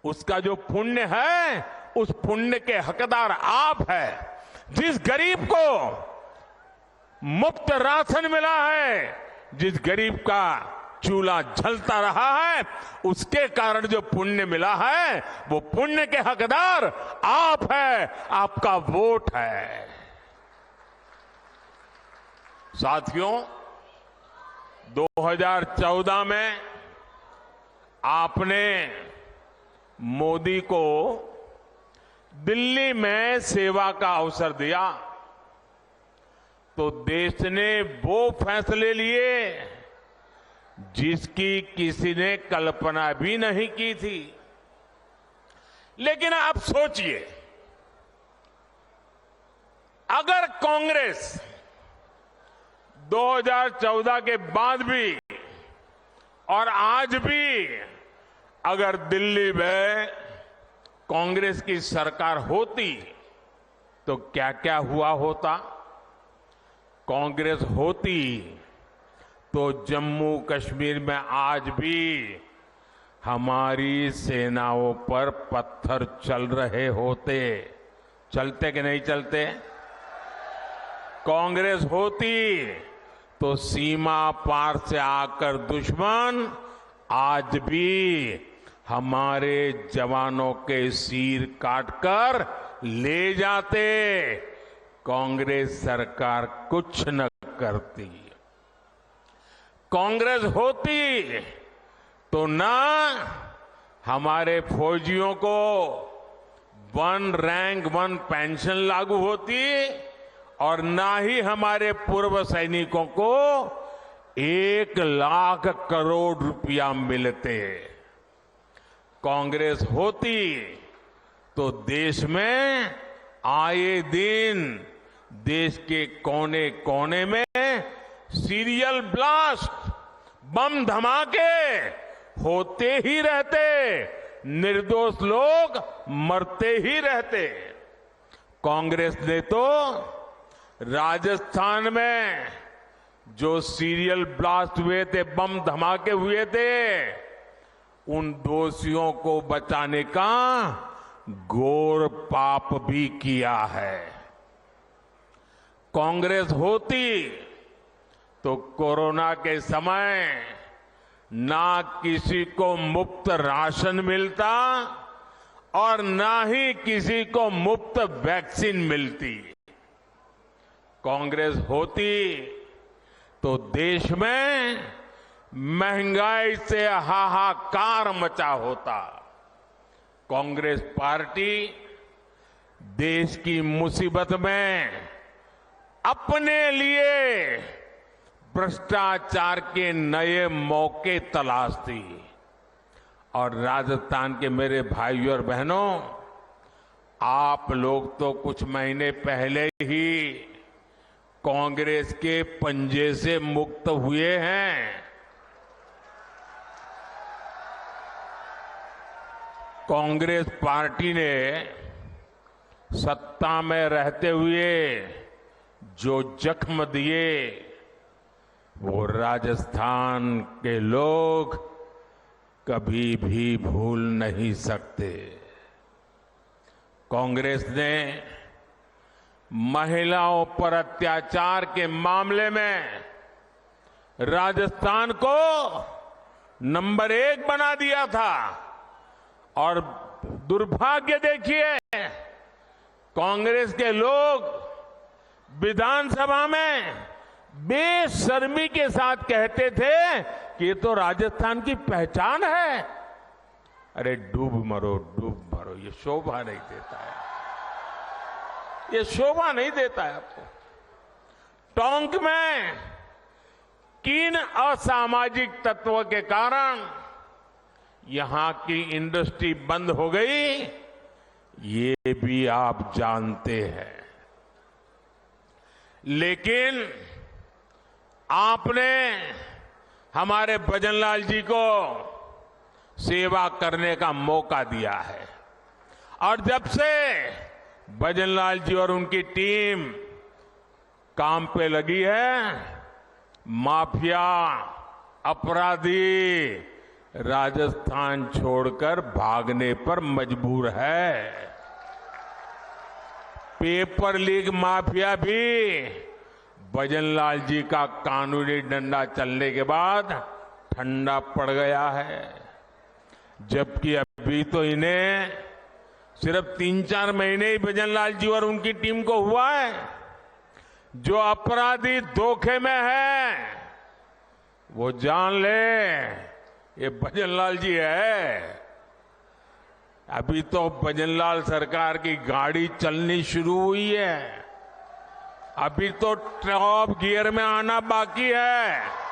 उसका जो पुण्य है, उस पुण्य के हकदार आप हैं। जिस गरीब को मुफ्त राशन मिला है, जिस गरीब का चूल्हा जलता रहा है, उसके कारण जो पुण्य मिला है, वो पुण्य के हकदार आप हैं, आपका वोट है। साथियों, 2014 में आपने मोदी को दिल्ली में सेवा का अवसर दिया, तो देश ने वो फैसले लिए जिसकी किसी ने कल्पना भी नहीं की थी। लेकिन आप सोचिए, अगर कांग्रेस 2014 के बाद भी और आज भी अगर दिल्ली में कांग्रेस की सरकार होती, तो क्या क्या हुआ होता। कांग्रेस होती तो जम्मू कश्मीर में आज भी हमारी सेनाओं पर पत्थर चल रहे होते। चलते कि नहीं चलते? कांग्रेस होती तो सीमा पार से आकर दुश्मन आज भी हमारे जवानों के सिर काटकर ले जाते। कांग्रेस सरकार कुछ न करती। कांग्रेस होती तो ना हमारे फौजियों को 1 रैंक 1 पेंशन लागू होती और ना ही हमारे पूर्व सैनिकों को 1 लाख करोड़ रुपया मिलते। कांग्रेस होती तो देश में आए दिन देश के कोने कोने में सीरियल ब्लास्ट, बम धमाके होते ही रहते, निर्दोष लोग मरते ही रहते। कांग्रेस ने तो राजस्थान में जो सीरियल ब्लास्ट हुए थे, बम धमाके हुए थे, उन दोषियों को बचाने का घोर पाप भी किया है। कांग्रेस होती तो कोरोना के समय ना किसी को मुफ्त राशन मिलता और ना ही किसी को मुफ्त वैक्सीन मिलती। कांग्रेस होती तो देश में महंगाई से हाहाकार मचा होता। कांग्रेस पार्टी देश की मुसीबत में अपने लिए भ्रष्टाचार के नए मौके तलाशती। और राजस्थान के मेरे भाइयों और बहनों, आप लोग तो कुछ महीने पहले ही कांग्रेस के पंजे से मुक्त हुए हैं। कांग्रेस पार्टी ने सत्ता में रहते हुए जो जख्म दिए, वो राजस्थान के लोग कभी भी भूल नहीं सकते। कांग्रेस ने महिलाओं पर अत्याचार के मामले में राजस्थान को नंबर 1 बना दिया था। और दुर्भाग्य देखिए, कांग्रेस के लोग विधानसभा में बेशर्मी के साथ कहते थे कि ये तो राजस्थान की पहचान है। अरे डूब मरो, ये शोभा नहीं देता है, ये शोभा नहीं देता है आपको। टोंक में किन असामाजिक तत्वों के कारण यहां की इंडस्ट्री बंद हो गई, ये भी आप जानते हैं। लेकिन आपने हमारे भजनलाल जी को सेवा करने का मौका दिया है। और जब से भजनलाल जी और उनकी टीम काम पे लगी है, माफिया, अपराधी, राजस्थान छोड़कर भागने पर मजबूर है। पेपर लीक माफिया भी भजनलाल जी का कानूनी डंडा चलने के बाद ठंडा पड़ गया है, जबकि अभी तो इन्हें सिर्फ 3-4 महीने ही भजनलाल जी और उनकी टीम को हुआ है। जो अपराधी धोखे में है वो जान ले ये भजनलाल जी है। अभी तो भजनलाल सरकार की गाड़ी चलनी शुरू हुई है, अभी तो टॉप गियर में आना बाकी है।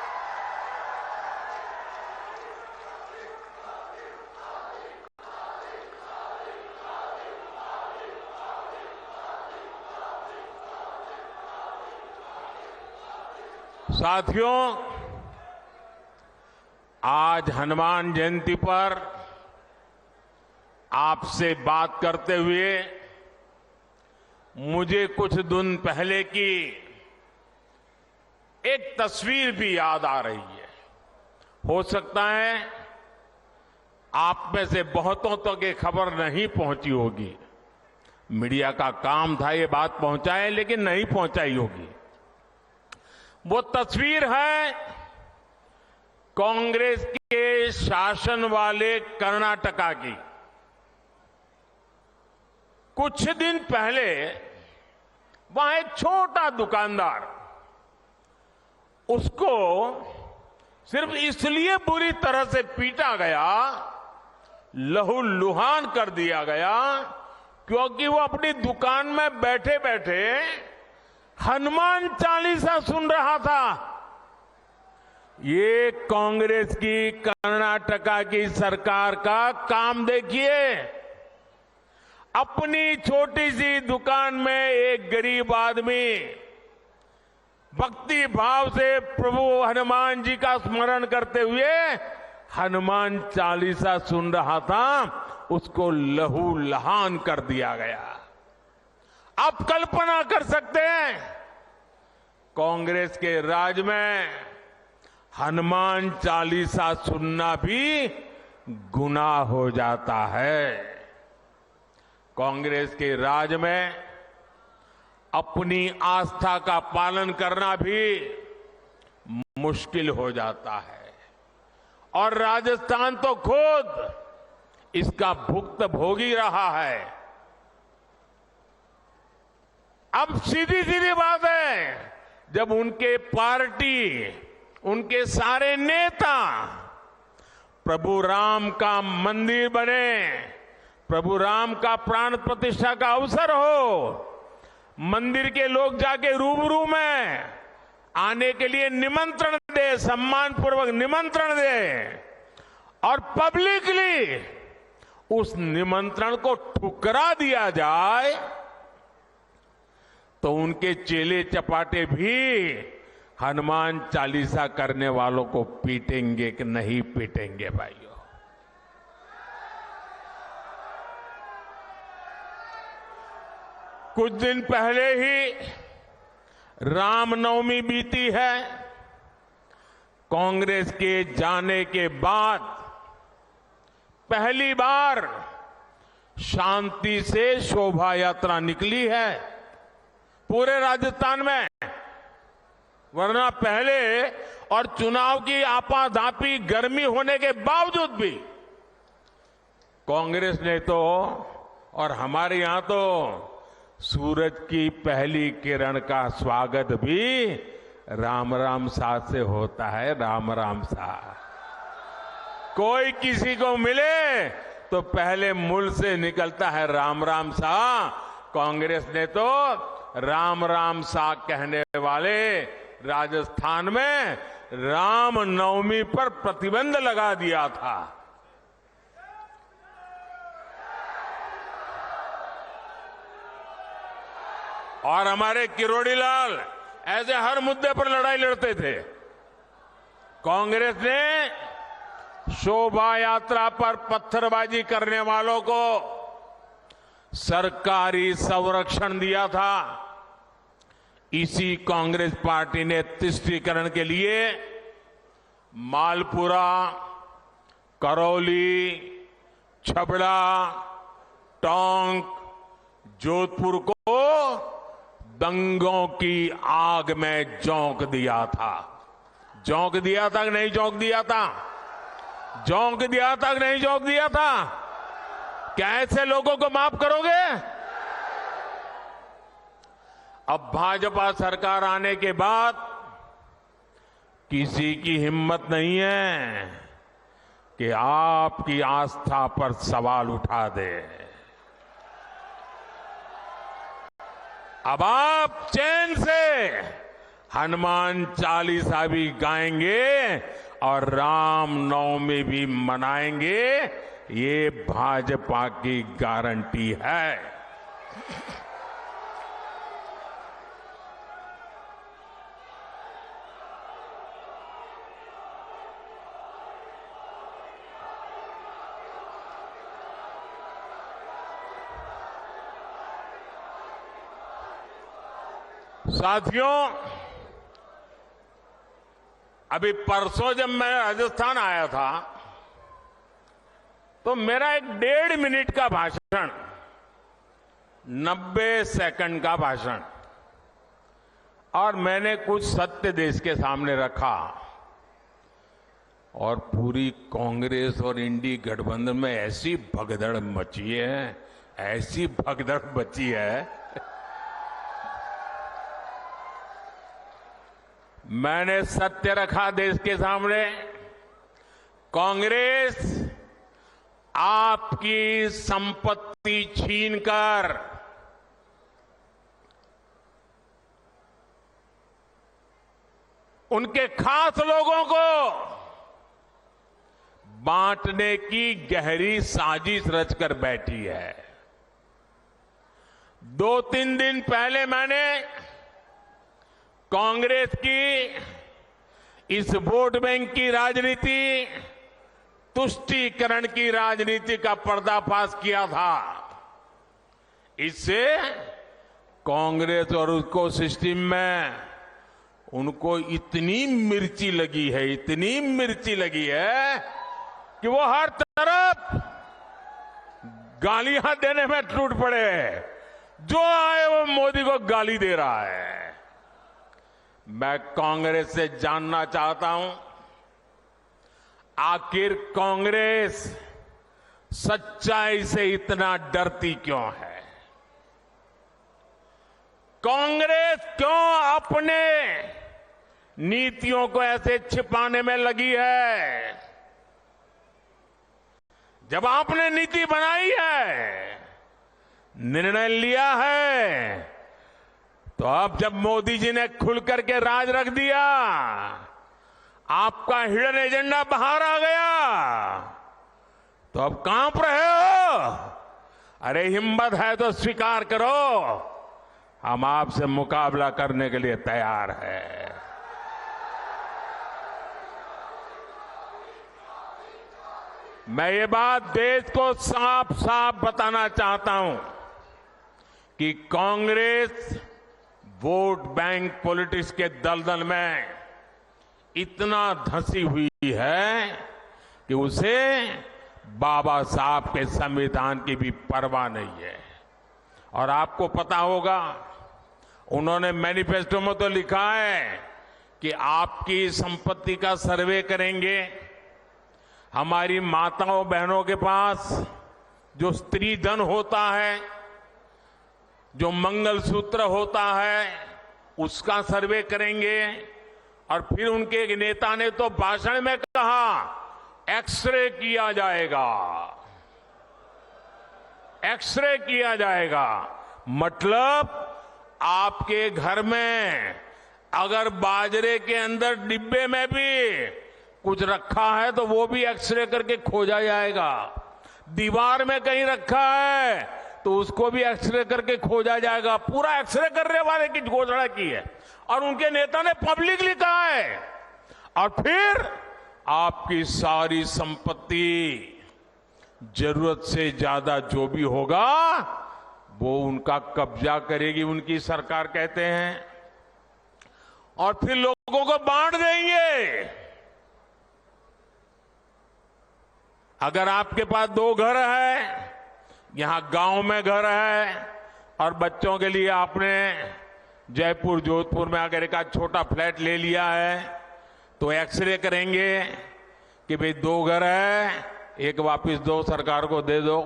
साथियों, आज हनुमान जयंती पर आपसे बात करते हुए मुझे कुछ दिन पहले की एक तस्वीर भी याद आ रही है। हो सकता है आप में से बहुतों तक ये खबर नहीं पहुंची होगी, मीडिया का काम था ये बात पहुंचाए, लेकिन नहीं पहुंचाई होगी। वो तस्वीर है कांग्रेस के शासन वाले कर्नाटका की। कुछ दिन पहले वहां एक छोटा दुकानदार, उसको सिर्फ इसलिए बुरी तरह से पीटा गया, लहूलुहान कर दिया गया, क्योंकि वो अपनी दुकान में बैठे बैठे हनुमान चालीसा सुन रहा था। ये कांग्रेस की कर्नाटका की सरकार का काम देखिए। अपनी छोटी सी दुकान में एक गरीब आदमी भक्ति भाव से प्रभु हनुमान जी का स्मरण करते हुए हनुमान चालीसा सुन रहा था, उसको लहूलुहान कर दिया गया। आप कल्पना कर सकते हैं, कांग्रेस के राज में हनुमान चालीसा सुनना भी गुनाह हो जाता है। कांग्रेस के राज में अपनी आस्था का पालन करना भी मुश्किल हो जाता है, और राजस्थान तो खुद इसका भुगतान रहा है। अब सीधी सीधी बात है, जब उनके पार्टी, उनके सारे नेता प्रभु राम का मंदिर बने, प्रभु राम का प्राण प्रतिष्ठा का अवसर हो, मंदिर के लोग जाके रूबरू में आने के लिए निमंत्रण दे, सम्मानपूर्वक निमंत्रण दे, और पब्लिकली उस निमंत्रण को ठुकरा दिया जाए, तो उनके चेले चपाटे भी हनुमान चालीसा करने वालों को पीटेंगे कि नहीं पीटेंगे भाइयों? कुछ दिन पहले ही रामनवमी बीती है। कांग्रेस के जाने के बाद पहली बार शांति से शोभा यात्रा निकली है पूरे राजस्थान में, वरना पहले और चुनाव की आपाधापी गर्मी होने के बावजूद भी कांग्रेस ने तो, और हमारे यहां तो सूरज की पहली किरण का स्वागत भी राम राम सा से होता है। राम राम सा, कोई किसी को मिले तो पहले मुंह से निकलता है राम राम सा। कांग्रेस ने तो राम राम सा कहने वाले राजस्थान में राम नवमी पर प्रतिबंध लगा दिया था। और हमारे किरोड़ी लाल ऐसे हर मुद्दे पर लड़ाई लड़ते थे। कांग्रेस ने शोभा यात्रा पर पत्थरबाजी करने वालों को सरकारी संरक्षण दिया था। इसी कांग्रेस पार्टी ने तुष्टीकरण के लिए मालपुरा, करौली, छबड़ा, टोंक, जोधपुर को दंगों की आग में झोंक दिया था। झोंक दिया था कि नहीं झोंक दिया था? झोंक दिया था कि नहीं झोंक दिया था? क्या ऐसे लोगों को माफ करोगे? अब भाजपा सरकार आने के बाद किसी की हिम्मत नहीं है कि आपकी आस्था पर सवाल उठा दे। अब आप चैन से हनुमान चालीसा भी गाएंगे और राम नवमी भी मनाएंगे, ये भाजपा की गारंटी है। साथियों, अभी परसों जब मैं राजस्थान आया था तो मेरा एक 1.5 मिनट का भाषण, 90 सेकंड का भाषण, और मैंने कुछ सत्य देश के सामने रखा और पूरी कांग्रेस और इंडी गठबंधन में ऐसी भगदड़ मची है, ऐसी भगदड़ मची है। मैंने सत्य रखा देश के सामने। कांग्रेस आपकी संपत्ति छीनकर उनके खास लोगों को बांटने की गहरी साजिश रचकर बैठी है। 2-3 दिन पहले मैंने कांग्रेस की इस वोट बैंक की राजनीति, तुष्टीकरण की राजनीति का पर्दाफाश किया था। इससे कांग्रेस और उसको सिस्टम में उनको इतनी मिर्ची लगी है, इतनी मिर्ची लगी है कि वो हर तरफ गालियां देने में टूट पड़े। जो आए वो मोदी को गाली दे रहा है। मैं कांग्रेस से जानना चाहता हूं, आखिर कांग्रेस सच्चाई से इतना डरती क्यों है? कांग्रेस क्यों अपने नीतियों को ऐसे छिपाने में लगी है? जब आपने नीति बनाई है, निर्णय लिया है, तो अब जब मोदी जी ने खुल करके राज रख दिया, आपका हिडन एजेंडा बाहर आ गया, तो अब कांप रहे हो? अरे हिम्मत है तो स्वीकार करो, हम आपसे मुकाबला करने के लिए तैयार हैं। मैं ये बात देश को साफ साफ बताना चाहता हूं कि कांग्रेस वोट बैंक पॉलिटिक्स के दलदल में इतना धंसी हुई है कि उसे बाबा साहब के संविधान की भी परवाह नहीं है। और आपको पता होगा, उन्होंने मैनिफेस्टो में तो लिखा है कि आपकी संपत्ति का सर्वे करेंगे। हमारी माताओं बहनों के पास जो स्त्री धन होता है, जो मंगलसूत्र होता है, उसका सर्वे करेंगे। और फिर उनके एक नेता ने तो भाषण में कहा, एक्सरे किया जाएगा, एक्सरे किया जाएगा। मतलब आपके घर में अगर बाजरे के अंदर डिब्बे में भी कुछ रखा है तो वो भी एक्सरे करके खोजा जाएगा। दीवार में कहीं रखा है तो उसको भी एक्सरे करके खोजा जाएगा। पूरा एक्सरे करने वाले की घोषणा की है और उनके नेता ने पब्लिकली कहा है। और फिर आपकी सारी संपत्ति, जरूरत से ज्यादा जो भी होगा वो उनका कब्जा करेगी उनकी सरकार, कहते हैं, और फिर लोगों को बांट देंगे। अगर आपके पास 2 घर है, यहां गांव में घर है और बच्चों के लिए आपने जयपुर जोधपुर में अगर एक छोटा फ्लैट ले लिया है, तो एक्सरे करेंगे कि भाई 2 घर है, एक वापस दो, सरकार को दे दो।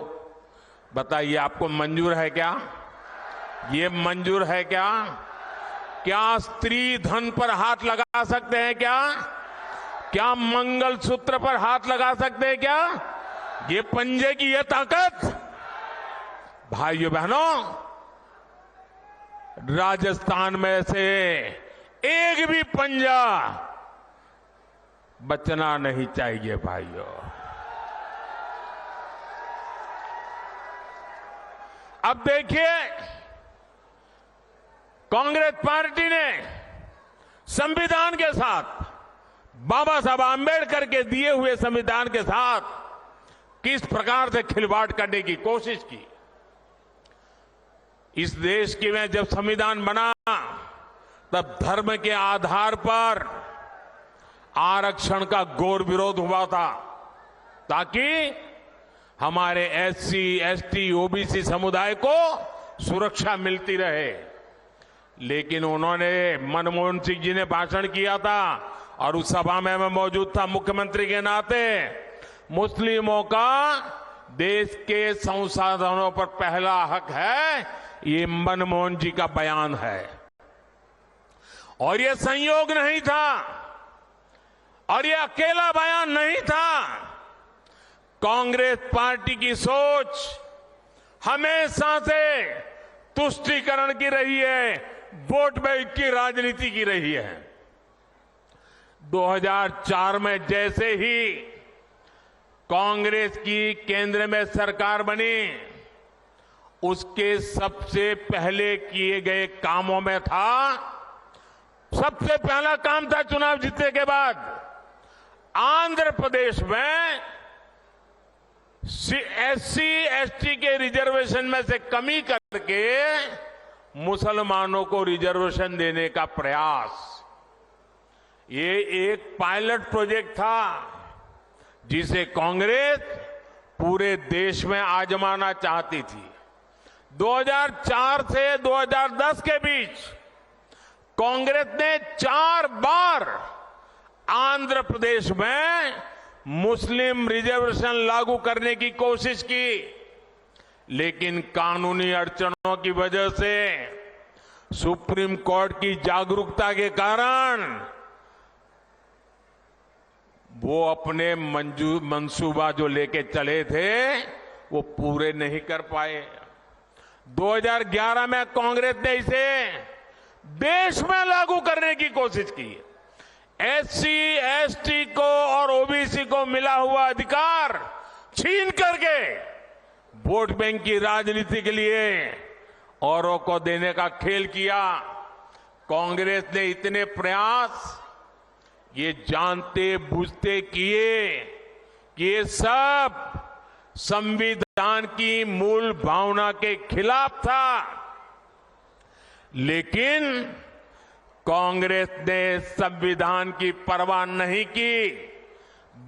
बताइए आपको मंजूर है क्या? ये मंजूर है क्या? क्या स्त्री धन पर हाथ लगा सकते हैं क्या? क्या मंगलसूत्र पर हाथ लगा सकते हैं क्या? ये पंजे की ये ताकत, भाइयों बहनों, राजस्थान में से एक भी पंजा बचना नहीं चाहिए भाइयों। अब देखिए, कांग्रेस पार्टी ने संविधान के साथ, बाबा साहब आंबेडकर के दिए हुए संविधान के साथ किस प्रकार से खिलवाड़ करने की कोशिश की। इस देश के में जब संविधान बना, तब धर्म के आधार पर आरक्षण का घोर विरोध हुआ था, ताकि हमारे एससी, एसटी, ओबीसी समुदाय को सुरक्षा मिलती रहे। लेकिन उन्होंने, मनमोहन सिंह जी ने भाषण किया था और उस सभा में मैं मौजूद था मुख्यमंत्री के नाते, मुस्लिमों का देश के संसाधनों पर पहला हक है, ये मनमोहन जी का बयान है। और ये संयोग नहीं था और ये अकेला बयान नहीं था। कांग्रेस पार्टी की सोच हमेशा से तुष्टीकरण की रही है, वोट बैंक की राजनीति की रही है। 2004 में जैसे ही कांग्रेस की केंद्र में सरकार बनी, उसके सबसे पहले किए गए कामों में था, सबसे पहला काम था चुनाव जीतने के बाद, आंध्र प्रदेश में एससी, एसटी के रिजर्वेशन में से कमी करके मुसलमानों को रिजर्वेशन देने का प्रयास। ये एक पायलट प्रोजेक्ट था जिसे कांग्रेस पूरे देश में आजमाना चाहती थी। 2004 से 2010 के बीच कांग्रेस ने 4 बार आंध्र प्रदेश में मुस्लिम रिजर्वेशन लागू करने की कोशिश की, लेकिन कानूनी अड़चनों की वजह से, सुप्रीम कोर्ट की जागरूकता के कारण वो अपने मंसूबा जो लेके चले थे वो पूरे नहीं कर पाए। 2011 में कांग्रेस ने इसे देश में लागू करने की कोशिश की। एससी, एसटी को और ओबीसी को मिला हुआ अधिकार छीन करके वोट बैंक की राजनीति के लिए औरों को देने का खेल किया। कांग्रेस ने इतने प्रयास ये जानते बूझते किए कि ये सब संविधान की मूल भावना के खिलाफ था, लेकिन कांग्रेस ने संविधान की परवाह नहीं की,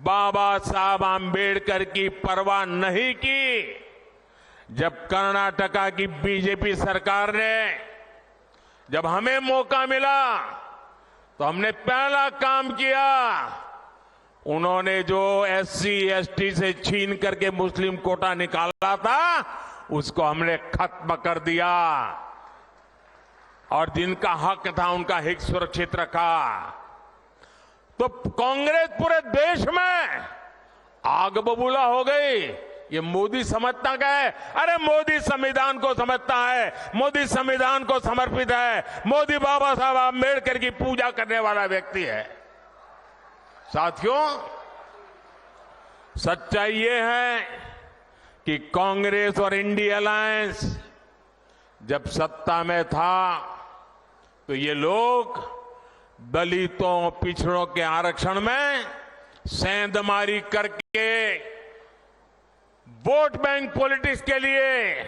बाबा साहब आंबेडकर की परवाह नहीं की। जब कर्नाटका की बीजेपी सरकार ने, जब हमें मौका मिला, तो हमने पहला काम किया, उन्होंने जो एससी, एसटी से छीन करके मुस्लिम कोटा निकाला था, उसको हमने खत्म कर दिया और जिनका हक था उनका हित सुरक्षित रखा। तो कांग्रेस पूरे देश में आग बबूला हो गई। ये मोदी समझता क्या है? अरे मोदी संविधान को समझता है, मोदी संविधान को समर्पित है, मोदी बाबा साहब आंबेडकर की पूजा करने वाला व्यक्ति है। साथियों, सच्चाई ये है कि कांग्रेस और इंडिया अलायंस जब सत्ता में था, तो ये लोग दलितों, पिछड़ों के आरक्षण में सेंधमारी करके वोट बैंक पॉलिटिक्स के लिए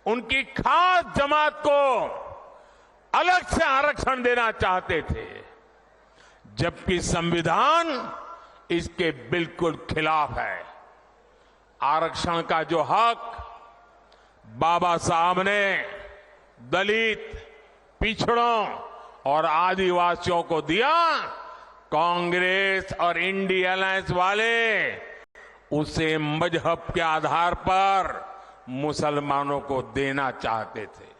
उनकी खास जमात को अलग से आरक्षण देना चाहते थे, जबकि संविधान इसके बिल्कुल खिलाफ है। आरक्षण का जो हक बाबा साहब ने दलित, पिछड़ों और आदिवासियों को दिया, कांग्रेस और इंडिया अलायंस वाले उसे मजहब के आधार पर मुसलमानों को देना चाहते थे।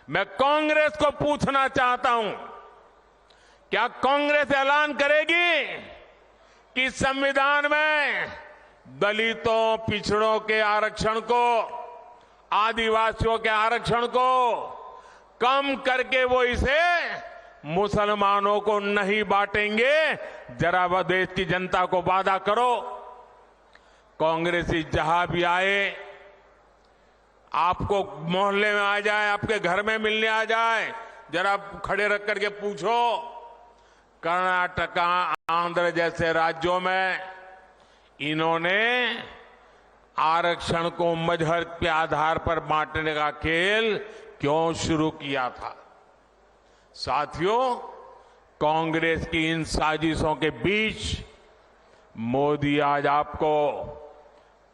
मैं कांग्रेस को पूछना चाहता हूं, क्या कांग्रेस ऐलान करेगी कि संविधान में दलितों, पिछड़ों के आरक्षण को, आदिवासियों के आरक्षण को कम करके वो इसे मुसलमानों को नहीं बांटेंगे? जरा वह देश की जनता को वादा करो। कांग्रेसी जहां भी आए, आपको मोहल्ले में आ जाए, आपके घर में मिलने आ जाए, जरा खड़े रख करके पूछो, कर्नाटका, आंध्र जैसे राज्यों में इन्होंने आरक्षण को मजहब के आधार पर बांटने का खेल क्यों शुरू किया था? साथियों, कांग्रेस की इन साजिशों के बीच मोदी आज आपको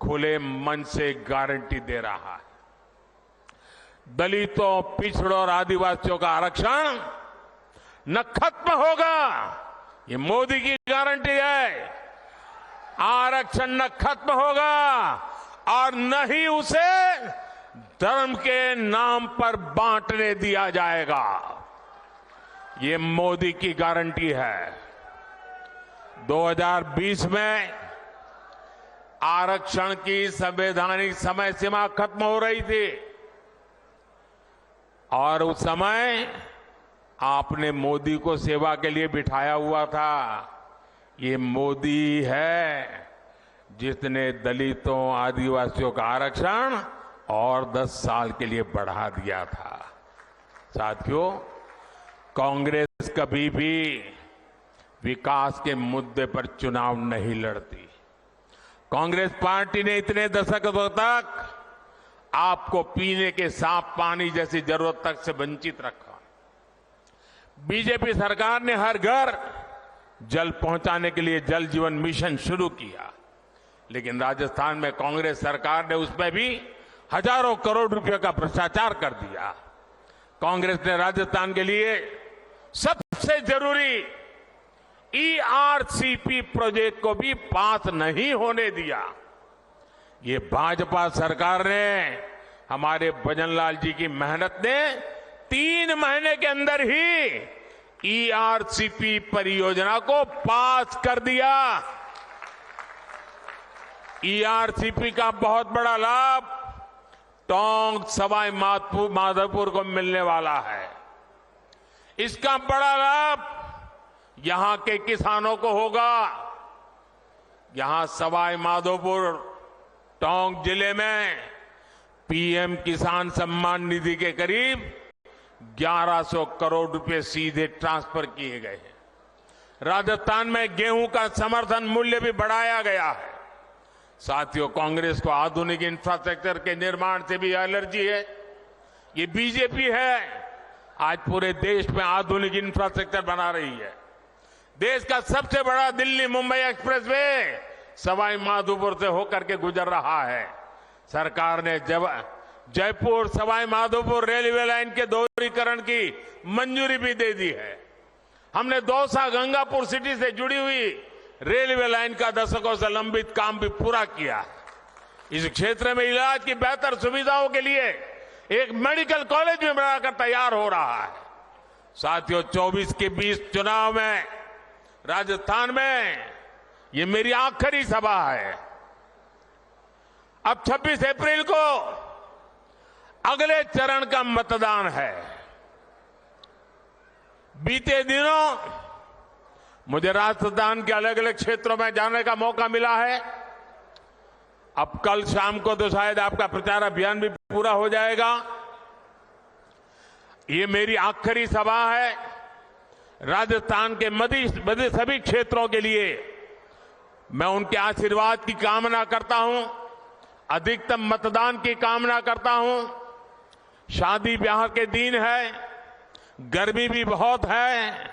खुले मन से गारंटी दे रहा है, दलितों, पिछड़ों और आदिवासियों का आरक्षण न खत्म होगा। ये मोदी की गारंटी है। आरक्षण न खत्म होगा और न ही उसे धर्म के नाम पर बांटने दिया जाएगा। ये मोदी की गारंटी है। 2020 में आरक्षण की संवैधानिक समय सीमा खत्म हो रही थी और उस समय आपने मोदी को सेवा के लिए बिठाया हुआ था। ये मोदी है जिसने दलितों, आदिवासियों का आरक्षण और 10 साल के लिए बढ़ा दिया था। साथियों, कांग्रेस कभी भी विकास के मुद्दे पर चुनाव नहीं लड़ती। कांग्रेस पार्टी ने इतने दशकों तक आपको पीने के साफ पानी जैसी जरूरत तक से वंचित रखा। बीजेपी सरकार ने हर घर जल पहुंचाने के लिए जल जीवन मिशन शुरू किया, लेकिन राजस्थान में कांग्रेस सरकार ने उसमें भी हजारों करोड़ रुपए का भ्रष्टाचार कर दिया। कांग्रेस ने राजस्थान के लिए सबसे जरूरी ERCP प्रोजेक्ट को भी पास नहीं होने दिया। ये भाजपा सरकार ने, हमारे भजनलाल जी की मेहनत ने 3 महीने के अंदर ही ERCP परियोजना को पास कर दिया। ERCP का बहुत बड़ा लाभ टोंक, सवाई माधोपुर को मिलने वाला है। इसका बड़ा लाभ यहां के किसानों को होगा। यहां सवाई माधोपुर, टोंक जिले में PM किसान सम्मान निधि के करीब 1100 करोड़ रुपए सीधे ट्रांसफर किए गए हैं। राजस्थान में गेहूं का समर्थन मूल्य भी बढ़ाया गया है। साथियों, कांग्रेस को आधुनिक इंफ्रास्ट्रक्चर के निर्माण से भी एलर्जी है। ये बीजेपी है आज पूरे देश में आधुनिक इंफ्रास्ट्रक्चर बना रही है। देश का सबसे बड़ा दिल्ली मुंबई एक्सप्रेसवे सवाई माधोपुर से होकर के गुजर रहा है। सरकार ने जयपुर सवाई माधोपुर रेलवे लाइन के दोहरीकरण की मंजूरी भी दे दी है। हमने दौसा गंगापुर सिटी से जुड़ी हुई रेलवे लाइन का दशकों से लंबित काम भी पूरा किया। इस क्षेत्र में इलाज की बेहतर सुविधाओं के लिए एक मेडिकल कॉलेज भी बनाकर तैयार हो रहा है। साथियों, 24 के 20 चुनाव में राजस्थान में ये मेरी आखिरी सभा है। अब 26 अप्रैल को अगले चरण का मतदान है। बीते दिनों मुझे राजस्थान के अलग अलग क्षेत्रों में जाने का मौका मिला है। अब कल शाम को तो शायद आपका प्रचार अभियान भी पूरा हो जाएगा। ये मेरी आखिरी सभा है। राजस्थान के मध्य सभी क्षेत्रों के लिए मैं उनके आशीर्वाद की कामना करता हूं, अधिकतम मतदान की कामना करता हूं। शादी ब्याह के दिन है, गर्मी भी बहुत है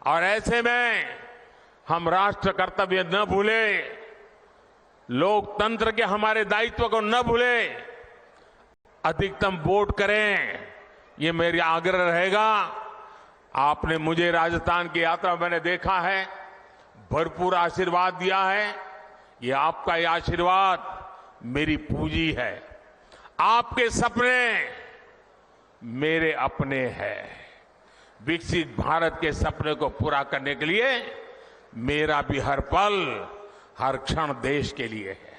और ऐसे में हम राष्ट्र कर्तव्य न भूले। लोकतंत्र के हमारे दायित्व को न भूलें, अधिकतम वोट करें, ये मेरी आग्रह रहेगा। आपने मुझे राजस्थान की यात्रा में मैंने देखा है, भरपूर आशीर्वाद दिया है। ये आपका ये आशीर्वाद मेरी पूंजी है। आपके सपने मेरे अपने हैं। विकसित भारत के सपने को पूरा करने के लिए मेरा भी हर पल, हर क्षण देश के लिए है।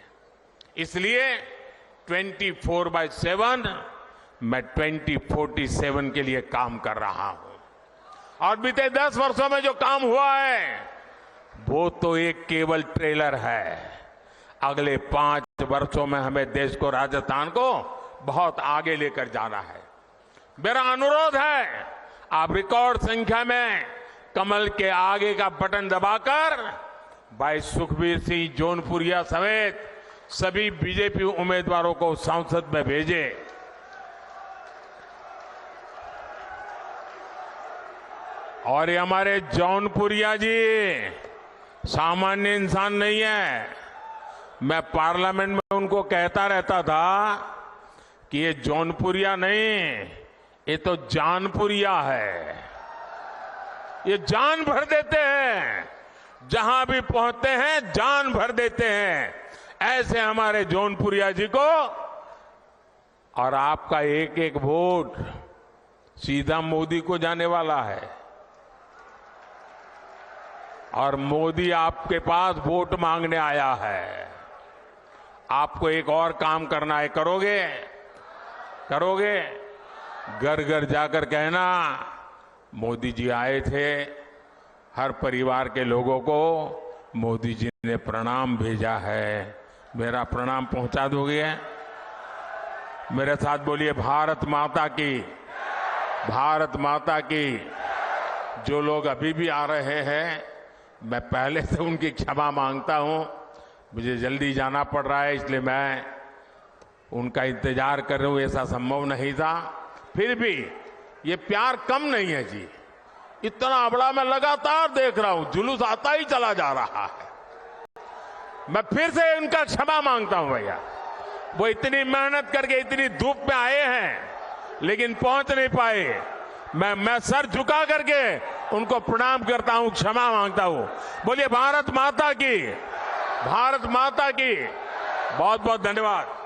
इसलिए 24/7 मैं 2047 के लिए काम कर रहा हूं। और बीते 10 वर्षों में जो काम हुआ है वो तो एक केवल ट्रेलर है। अगले 5 वर्षों में हमें देश को, राजस्थान को बहुत आगे लेकर जाना है। मेरा अनुरोध है, आप रिकॉर्ड संख्या में कमल के आगे का बटन दबाकर भाई सुखबीर सिंह जौनपुरिया समेत सभी बीजेपी उम्मीदवारों को संसद में भेजें। और ये हमारे जौनपुरिया जी सामान्य इंसान नहीं है। मैं पार्लियामेंट में उनको कहता रहता था कि ये जौनपुरिया नहीं, ये तो जानपुरिया है। ये जान भर देते हैं, जहां भी पहुंचते हैं जान भर देते हैं। ऐसे हमारे जौनपुरिया जी को, और आपका एक एक वोट सीधा मोदी को जाने वाला है। और मोदी आपके पास वोट मांगने आया है। आपको एक और काम करना है, करोगे? करोगे? घर घर जाकर कहना, मोदी जी आए थे, हर परिवार के लोगों को मोदी जी ने प्रणाम भेजा है, मेरा प्रणाम पहुंचा दोगे? मेरे साथ बोलिए, भारत माता की, भारत माता की। जो लोग अभी भी आ रहे हैं, मैं पहले से उनकी क्षमा मांगता हूं। मुझे जल्दी जाना पड़ रहा है, इसलिए मैं उनका इंतजार कर रहा हूं। ऐसा संभव नहीं था। फिर भी ये प्यार कम नहीं है जी। इतना बड़ा मैं लगातार देख रहा हूं, जुलूस आता ही चला जा रहा है। मैं फिर से उनका क्षमा मांगता हूं भैया। वो इतनी मेहनत करके इतनी धूप में आए हैं, लेकिन पहुंच नहीं पाए। मैं सर झुका करके उनको प्रणाम करता हूं, क्षमा मांगता हूं। बोलिए भारत माता की, भारत माता की। बहुत बहुत धन्यवाद।